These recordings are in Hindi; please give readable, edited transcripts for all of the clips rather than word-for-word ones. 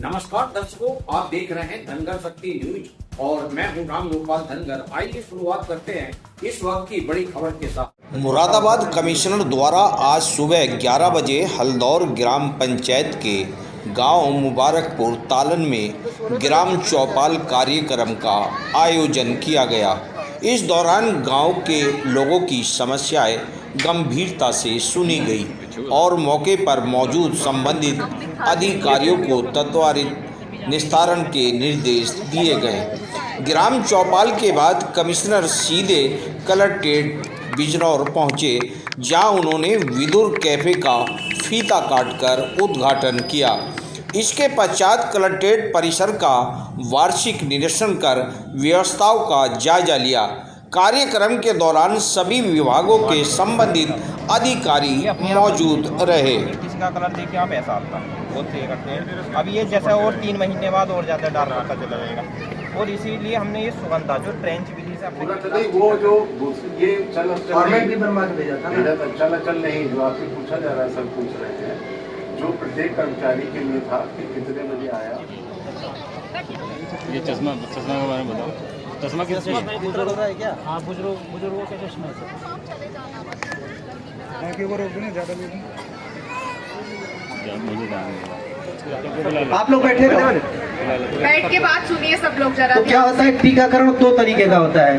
नमस्कार दर्शकों, आप देख रहे हैं धनगर शक्ति न्यूज और मैं हूं राम गोपाल धनगर। आइए शुरुआत करते हैं इस वक्त की बड़ी खबर के साथ। मुरादाबाद कमिश्नर द्वारा आज सुबह 11 बजे हल्दौर ग्राम पंचायत के गांव मुबारकपुर तालन में ग्राम चौपाल कार्यक्रम का आयोजन किया गया। इस दौरान गांव के लोगों की समस्याएं गंभीरता से सुनी गई और मौके पर मौजूद संबंधित अधिकारियों को त्वरित निस्तारण के निर्देश दिए गए। ग्राम चौपाल के बाद कमिश्नर सीधे कलेक्ट्रेट बिजनौर पहुंचे, जहां उन्होंने विदुर कैफे का फीता काटकर उद्घाटन किया। इसके पश्चात कलेक्ट्रेट परिसर का वार्षिक निरीक्षण कर व्यवस्थाओं का जायजा लिया। कार्यक्रम के दौरान सभी विभागों के संबंधित अधिकारी मौजूद रहे। किसी का कलर देखिए आप ऐसा आता है, बहुत सही करते हैं। अब ये जैसा और 3 महीने बाद और ज़्यादा डार्क होता चला जाएगा और इसीलिए हमने ये सुगंधा जो ट्रेंच विधि से अपने वो जो ये चल भी बनवा के भेजा था चल नहीं, जो आपसे पूछा जा रहा है सब पूछ रहे हैं, जो प्रत्येक कर्मचारी के लिए था कि कितने बजे आया। ये चश्मा के बारे में बताओ। चश्मा किस बुजुर्ग है क्या? हाँ, बुजुर्गों के चश्मे से आप लोग बैठे बैठ के बात सुनिए सब लोग जरा। तो क्या होता है, टीकाकरण 2 तरीके का होता है।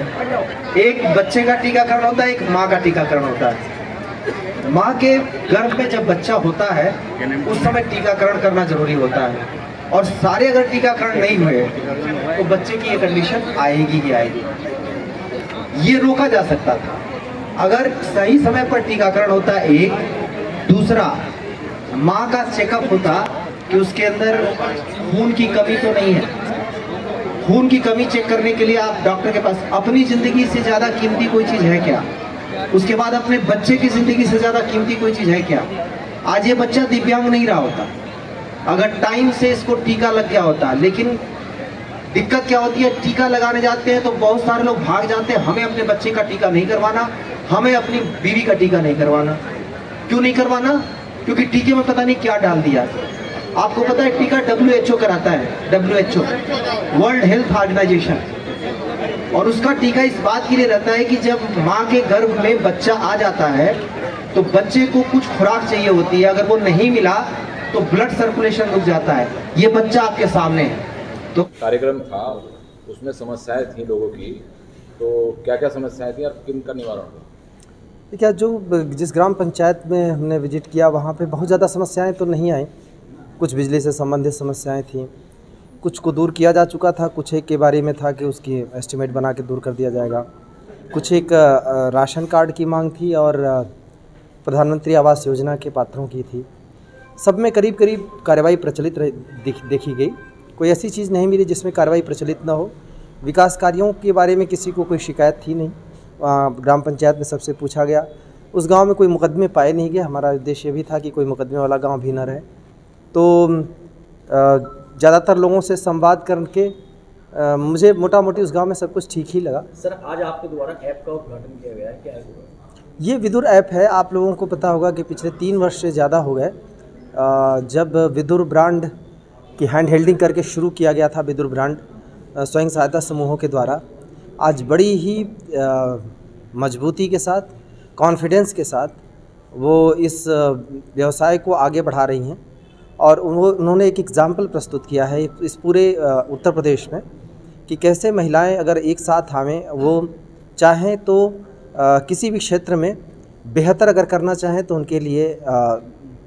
एक बच्चे का टीकाकरण होता है, एक माँ का टीकाकरण होता है। माँ के गर्भ में जब बच्चा होता है उस समय टीकाकरण करना जरूरी होता है और सारे अगर टीकाकरण नहीं हुए तो बच्चे की ये कंडीशन आएगी ही आएगी। ये रोका जा सकता था अगर सही समय पर टीकाकरण होता। एक दूसरा, माँ का चेकअप होता कि उसके अंदर खून की कमी तो नहीं है। खून की कमी चेक करने के लिए आप डॉक्टर के पास, अपनी जिंदगी से ज्यादा कीमती कोई चीज है क्या? उसके बाद अपने बच्चे की जिंदगी से ज्यादा कीमती कोई चीज है क्या? आज ये बच्चा दिव्यांग नहीं रहा होता अगर टाइम से इसको टीका लग गया होता। लेकिन दिक्कत क्या होती है, टीका लगाने जाते हैं तो बहुत सारे लोग भाग जाते हैं, हमें अपने बच्चे का टीका नहीं करवाना, हमें अपनी बीवी का टीका नहीं करवाना। क्यों नहीं करवाना? क्योंकि टीके में पता नहीं क्या डाल दिया। आपको पता है टीका WHO कराता है, WHO वर्ल्ड हेल्थ ऑर्गेनाइजेशन, और उसका टीका इस बात के लिए रहता है कि जब माँ के गर्भ में बच्चा आ जाता है तो बच्चे को कुछ खुराक चाहिए होती है, अगर वो नहीं मिला तो ब्लड सर्कुलेशन रुक जाता है। ये बच्चा आपके सामने है। तो कार्यक्रम था, उसमें समस्याएं थी लोगों की, तो क्या क्या समस्याएं थी और किन का निवारण हुआ? क्या जो जिस ग्राम पंचायत में हमने विजिट किया वहाँ पे बहुत ज़्यादा समस्याएं तो नहीं आई। कुछ बिजली से संबंधित समस्याएं थी, कुछ को दूर किया जा चुका था, कुछ एक के बारे में था कि उसकी एस्टिमेट बना के दूर कर दिया जाएगा। कुछ एक राशन कार्ड की मांग थी और प्रधानमंत्री आवास योजना के पात्रों की थी। सब में करीब करीब कार्रवाई प्रचलित देखी गई। कोई ऐसी चीज़ नहीं मिली जिसमें कार्रवाई प्रचलित ना हो। विकास कार्यों के बारे में किसी को कोई शिकायत थी नहीं। ग्राम पंचायत में सबसे पूछा गया। उस गांव में कोई मुकदमे पाए नहीं गए। हमारा उद्देश्य भी था कि कोई मुकदमे वाला गांव भी ना रहे। तो ज़्यादातर लोगों से संवाद करके मुझे मोटा मोटी उस गांव में सब कुछ ठीक ही लगा। सर, आज आपके द्वारा ऐप का उद्घाटन किया गया है, क्या है? ये विदुर ऐप है। आप लोगों को पता होगा कि पिछले 3 वर्ष से ज़्यादा हो गए जब विदुर ब्रांड की हैंड हेल्डिंग करके शुरू किया गया था। विदुर ब्रांड स्वयं सहायता समूहों के द्वारा आज बड़ी ही मजबूती के साथ, कॉन्फिडेंस के साथ वो इस व्यवसाय को आगे बढ़ा रही हैं और उन्होंने एक एग्ज़ाम्पल प्रस्तुत किया है इस पूरे उत्तर प्रदेश में कि कैसे महिलाएं अगर एक साथ आवें, वो चाहें तो किसी भी क्षेत्र में बेहतर अगर करना चाहें तो उनके लिए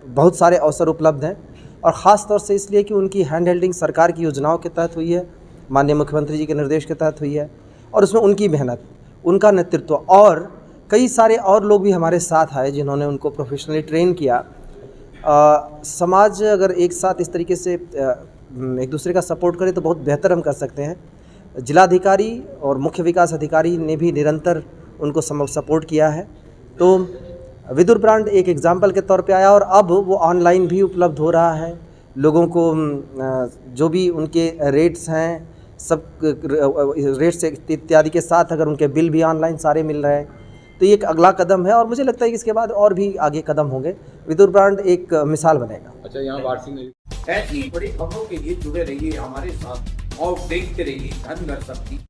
बहुत सारे अवसर उपलब्ध हैं। और ख़ास तौर से इसलिए कि उनकी हैंड हेल्डिंग सरकार की योजनाओं के तहत हुई है, माननीय मुख्यमंत्री जी के निर्देश के तहत हुई है और उसमें उनकी मेहनत, उनका नेतृत्व और कई सारे और लोग भी हमारे साथ आए जिन्होंने उनको प्रोफेशनली ट्रेन किया। समाज अगर एक साथ इस तरीके से एक दूसरे का सपोर्ट करे तो बहुत बेहतर हम कर सकते हैं। जिलाधिकारी और मुख्य विकास अधिकारी ने भी निरंतर उनको सपोर्ट किया है। तो विदुर ब्रांड एक एग्जाम्पल के तौर पे आया और अब वो ऑनलाइन भी उपलब्ध हो रहा है। लोगों को जो भी उनके रेट्स हैं, सब रेट्स इत्यादि के साथ अगर उनके बिल भी ऑनलाइन सारे मिल रहे हैं तो ये एक अगला कदम है और मुझे लगता है कि इसके बाद और भी आगे कदम होंगे। विदुर ब्रांड एक मिसाल बनेगा। अच्छा, यहाँ वार्षिक ऐसी बड़ी खबरों के लिए जुड़े रहिए हमारे साथ और देखते रहिए धनगर शक्ति।